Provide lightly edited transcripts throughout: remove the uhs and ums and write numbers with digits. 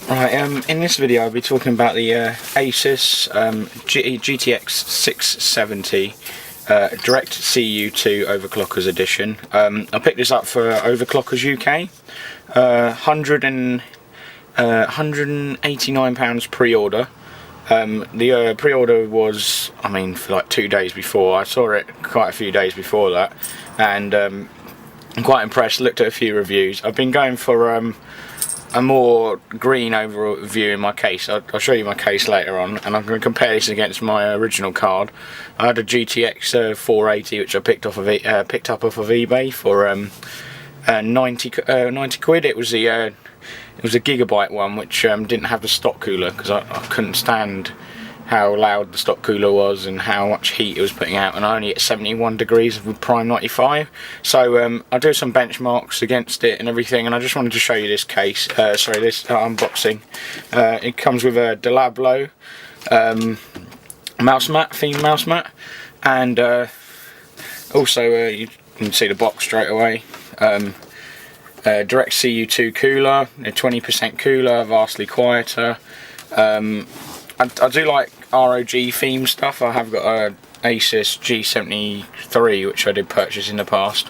Right, in this video I'll be talking about the Asus GTX 670 Direct CU2 Overclockers Edition. I picked this up for Overclockers UK, £189 pre-order. The pre-order was, for like 2 days before. I saw it quite a few days before that, and I'm quite impressed. Looked at a few reviews. I've been going for a more green overview in my case. I'll show you my case later on, and I'm going to compare this against my original card. I had a GTX 480 which I picked up off of eBay for 90 quid. It was a gigabyte one which didn't have the stock cooler, because I couldn't stand how loud the stock cooler was and how much heat it was putting out, and I only at 71 degrees with Prime 95. So I'll do some benchmarks against it and everything, and I just wanted to show you this case, this unboxing. It comes with a Delablo mouse mat, theme mouse mat, and also you can see the box straight away. Direct CU2 cooler, a 20% cooler, vastly quieter. I do like ROG theme stuff. I have got a Asus G73 which I did purchase in the past,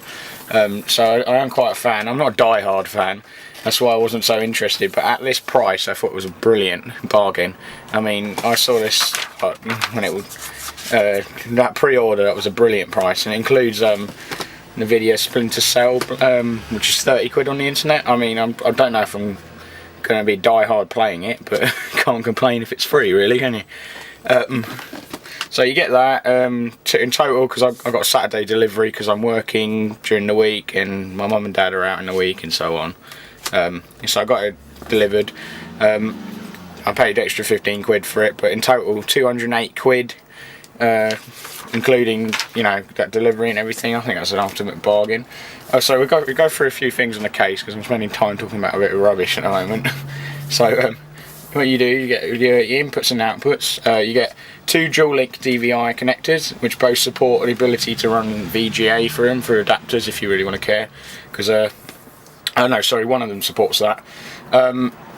so I am quite a fan. I'm not a die-hard fan, that's why I wasn't so interested, but at this price I thought it was a brilliant bargain. I saw this when it was that pre-order. That was a brilliant price, and it includes NVIDIA Splinter Cell, which is 30 quid on the internet. I don't know if I'm going to be die-hard playing it, but can't complain if it's free, really, can you? So you get that in total, because I've got a Saturday delivery because I'm working during the week and my mum and dad are out in the week and so on. So I got it delivered. I paid extra 15 quid for it, but in total 208 quid, including, that delivery and everything. I think that's an ultimate bargain. So we go through a few things in the case, because I'm spending time talking about a bit of rubbish at the moment. So what you do, you get your inputs and outputs. You get two dual-link DVI connectors, which both support the ability to run VGA for adapters if you really want to care. Because one of them supports that.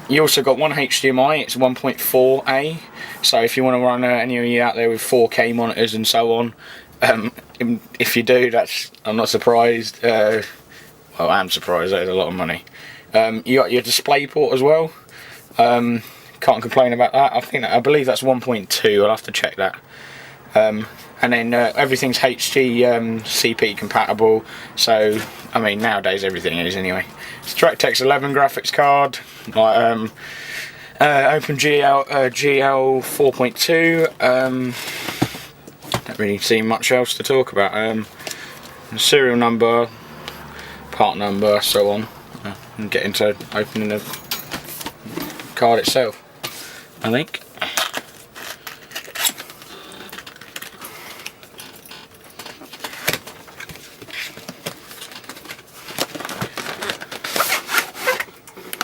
You also got one HDMI. It's 1.4A. So if you want to run any of you out there with 4K monitors and so on, if you do, I'm not surprised. Well, I am surprised. That is a lot of money. You got your display port as well. Can't complain about that. I believe that's 1.2. I'll have to check that. And then everything's CP compatible. So nowadays everything is anyway. It's DirectX 11 graphics card. OpenGL GL 4.2. Don't really see much else to talk about. Serial number, part number, so on. And get into opening the card itself, I think.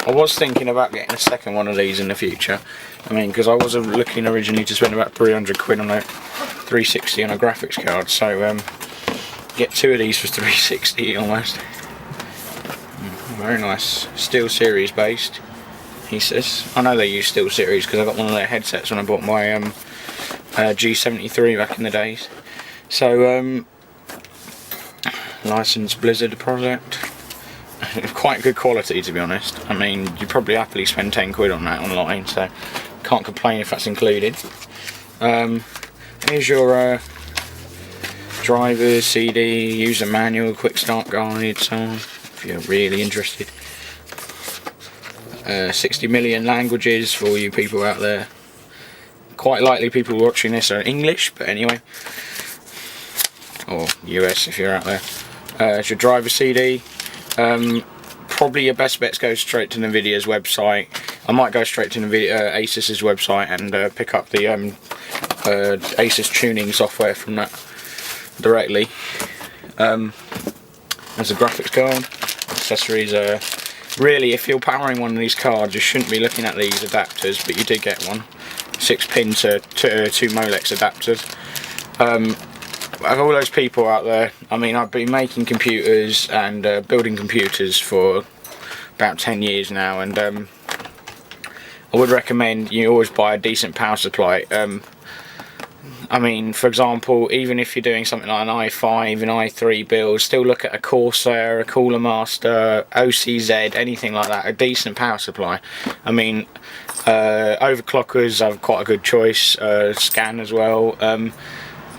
I was thinking about getting a second one of these in the future. Because I was looking originally to spend about 300 quid on a 360 on a graphics card, so get two of these for 360 almost. Very nice. Steel Series based, he says. I know they use Steel Series because I got one of their headsets when I bought my G73 back in the days. So licensed Blizzard product. Quite good quality, to be honest. You'd probably happily spend 10 quid on that online, so can't complain if that's included. Here's your driver, CD, user manual, quick start guide, so on, if you're really interested. 60 million languages for all you people out there. Quite likely people watching this are English, but anyway. Or US if you're out there. It's your driver CD. Probably your best bet is go straight to NVIDIA's website. I might go straight to Asus's website and pick up the Asus tuning software from that directly. There's a graphics card. Accessories. Really, if you're powering one of these cards, you shouldn't be looking at these adapters, but you did get one. 6-pin to 2 Molex adapters. Of all those people out there, I've been making computers and building computers for about 10 years now, and I would recommend you always buy a decent power supply. I mean, for example, even if you're doing something like an i5 and i3 build, still look at a Corsair, a Cooler Master, OCZ, anything like that, a decent power supply. I mean, overclockers are quite a good choice, Scan as well.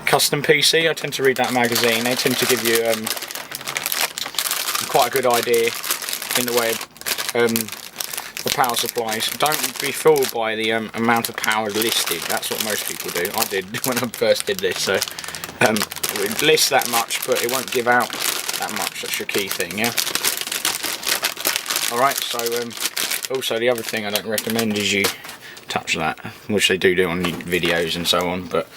Custom PC, I tend to read that magazine, they tend to give you quite a good idea in the way of the power supplies. Don't be fooled by the amount of power listed. That's what most people do. I did when I first did this. So it lists that much, but it won't give out that much. That's your key thing, yeah. All right. So also the other thing I don't recommend is you touch that, which they do on videos and so on. But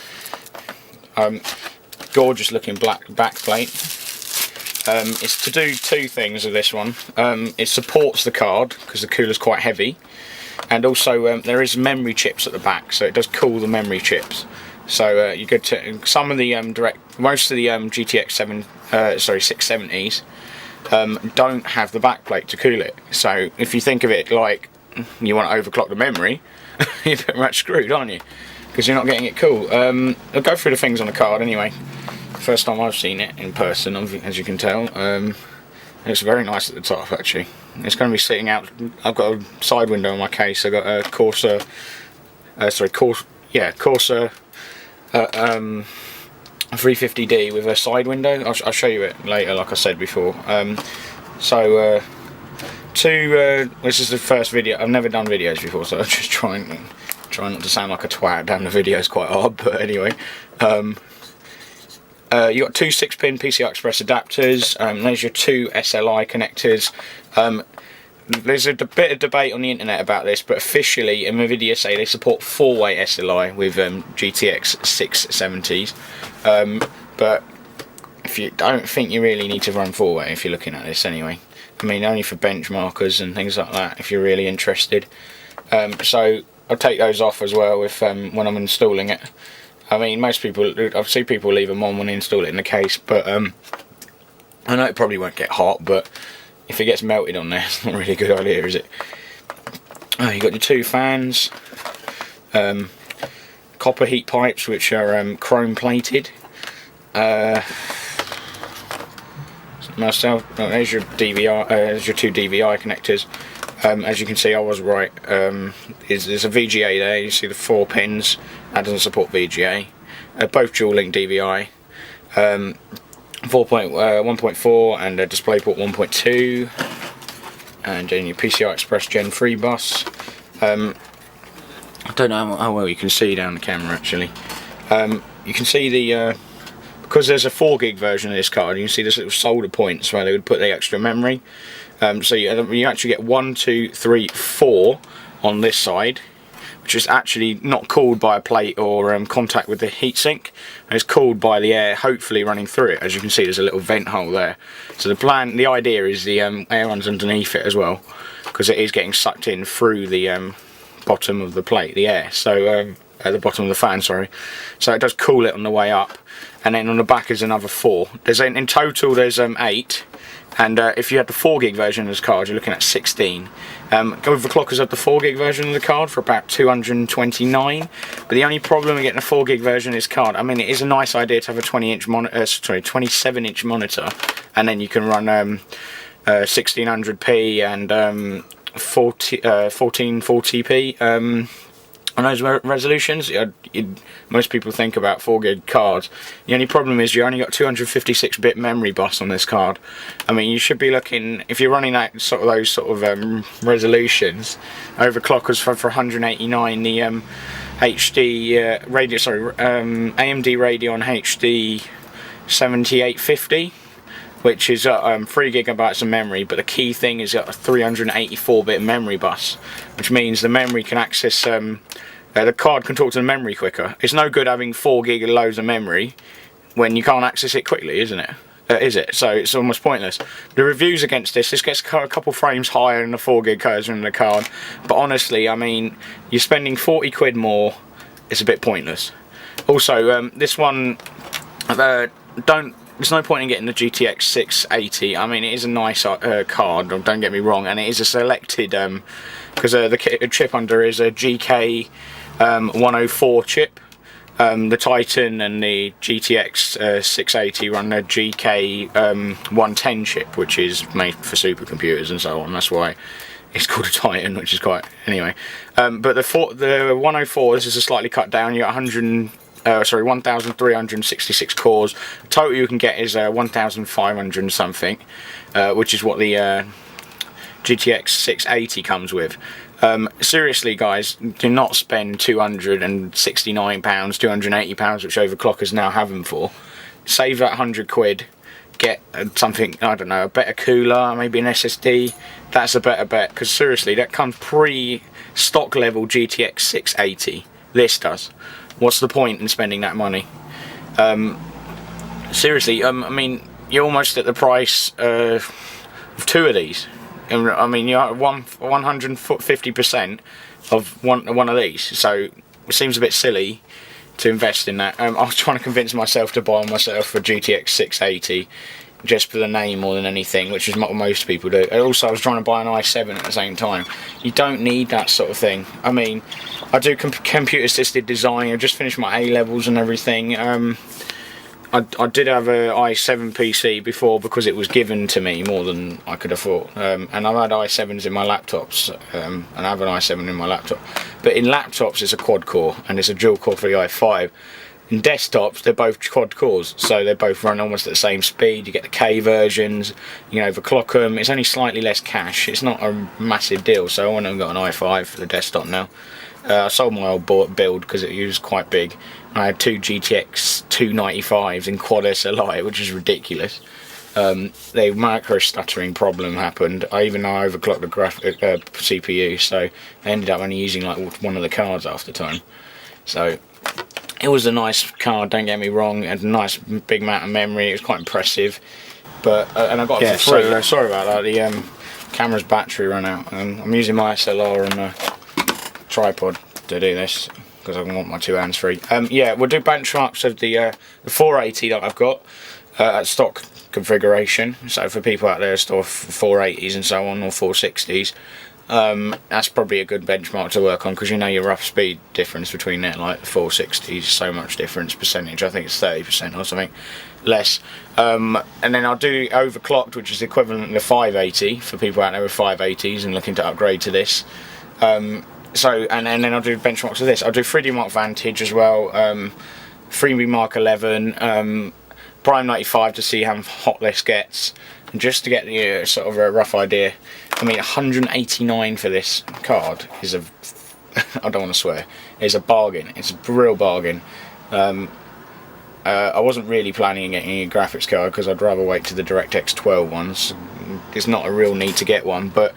gorgeous looking black backplate. It's to do two things with this one. It supports the card because the cooler's quite heavy, and also there is memory chips at the back, so it does cool the memory chips. So you go to some of the most of the GTX 670s don't have the backplate to cool it. So if you think of it like you want to overclock the memory, you're pretty much screwed, aren't you? Because you're not getting it cool. I'll go through the things on the card anyway. First time I've seen it in person, as you can tell. It's very nice at the top actually. It's going to be sitting out. I've got a side window on my case. I've got a Corsair, Corsair 350D with a side window. I'll show you it later, like I said before. This is the first video. I've never done videos before, so I'm just trying not to sound like a twat. Damn, the video's quite hard, but anyway. You got two 6-pin PCI Express adapters. There's your two SLI connectors. There's a bit of debate on the internet about this, but officially NVIDIA say they support 4-way SLI with GTX 670s. But if you don't think you really need to run 4-way if you're looking at this anyway. I mean, only for benchmarkers and things like that if you're really interested. So I'll take those off as well if when I'm installing it. I mean, most people, I've seen people leave them on when they install it in the case, but I know it probably won't get hot, but if it gets melted on there, it's not really a good idea, is it? Oh, you got your two fans, copper heat pipes, which are chrome plated. There's your DVI, there's your two DVI connectors. As you can see, I was right. There's a VGA there. You see the 4 pins. That doesn't support VGA. Both dual link DVI. 1.4 and a DisplayPort 1.2. And then your PCI Express Gen 3 bus. I don't know how well you can see down the camera actually. You can see the because there's a 4 gig version of this card. You can see this little solder points where they would put the extra memory. So you actually get 1, 2, 3, 4 on this side, which is actually not cooled by a plate or contact with the heatsink. It's cooled by the air, hopefully running through it. As you can see, there's a little vent hole there. So the idea is the air runs underneath it as well, because it is getting sucked in through the bottom of the plate, the air. So at the bottom of the fan, sorry. So it does cool it on the way up, and then on the back is another 4. In total there's 8. And if you had the 4 gig version of this card, you're looking at 16. Overclockers have the 4 gig version of the card for about 229. But the only problem with getting a 4 gig version of this card, I mean, it is a nice idea to have a 27-inch monitor, and then you can run 1600p and 1440p. On those resolutions, most people think about 4 gig cards. The only problem is you only got 256-bit memory bus on this card. I mean, you should be looking, if you're running that those sort of resolutions, overclockers for 189, the HD AMD Radeon HD 7850. Which is 3 gigabytes of memory, but the key thing is got a 384-bit memory bus, which means the memory can access, the card can talk to the memory quicker. It's no good having 4 gig of loads of memory when you can't access it quickly, isn't it? Is it? So it's almost pointless. The reviews against this gets a couple frames higher than the 4 gig version of the card, but honestly, I mean, you're spending 40 quid more, it's a bit pointless. Also, this one, there's no point in getting the GTX 680. I mean, it is a nice card, don't get me wrong, and it is a selected, because the chip under is a GK 104 chip. The Titan and the GTX 680 run a GK 110 chip, which is made for supercomputers and so on. That's why it's called a Titan, which is quite... Anyway, but the 104, this is a slightly cut down. You got 1,366 cores. Total you can get is 1,500 and something, which is what the GTX 680 comes with. Seriously guys, do not spend £269, £280, which overclockers now have them for. Save that 100 quid, get something, I don't know, a better cooler, maybe an SSD. That's a better bet, because seriously, that comes pre-stock level GTX 680. This does. What's the point in spending that money? Seriously, I mean, you're almost at the price of 2 of these. I mean, you're 150% of one of these, so it seems a bit silly to invest in that. I was trying to convince myself to buy myself a GTX 680 just for the name more than anything, which is what most people do. And also, I was trying to buy an i7 at the same time. You don't need that sort of thing. I mean, I do computer-assisted design. I just finished my A-levels and everything. I did have a i7 PC before because it was given to me more than I could afford, and I've had i7s in my laptops, and I have an i7 in my laptop. But in laptops it's a quad core, and it's a dual core for the i5. In desktops they're both quad cores, so they both run almost at the same speed. You get the K versions, you can overclock them. It's only slightly less cache. It's not a massive deal, so I went and got an i5 for the desktop now. I sold my old build because it was quite big. I had 2 GTX 295s in quad SLI, which is ridiculous. The macro stuttering problem happened. I overclocked the CPU, so I ended up only using like one of the cards half the time. So it was a nice card, don't get me wrong. It had a nice big amount of memory. It was quite impressive. But and I got it for free. So, sorry about that. The camera's battery ran out, and I'm using my SLR and tripod to do this because I want my 2 hands free. Yeah, we'll do benchmarks of the 480 that I've got at stock configuration. So for people out there who store 480s and so on, or 460s, that's probably a good benchmark to work on, because you know your rough speed difference between it, like the 460s, so much difference percentage. I think it's 30% or something less. And then I'll do overclocked, which is equivalent to 580 for people out there with 580s and looking to upgrade to this. And then I'll do benchmarks of this. I'll do 3D Mark Vantage as well, 3D Mark 11, Prime 95 to see how hot this gets, and just to get the sort of a rough idea. I mean, 189 for this card is a, I don't want to swear, is a bargain. It's a real bargain. I wasn't really planning on getting a graphics card because I'd rather wait to the DirectX 12 ones. There's not a real need to get one, but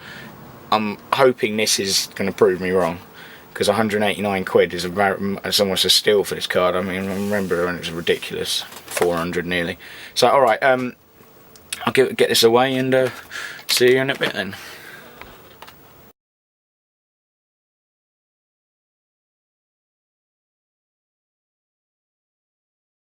I'm hoping this is going to prove me wrong, because 189 quid is it's almost a steal for this card. I mean, I remember when it was ridiculous, 400 nearly. So alright, I'll get this away and see you in a bit then.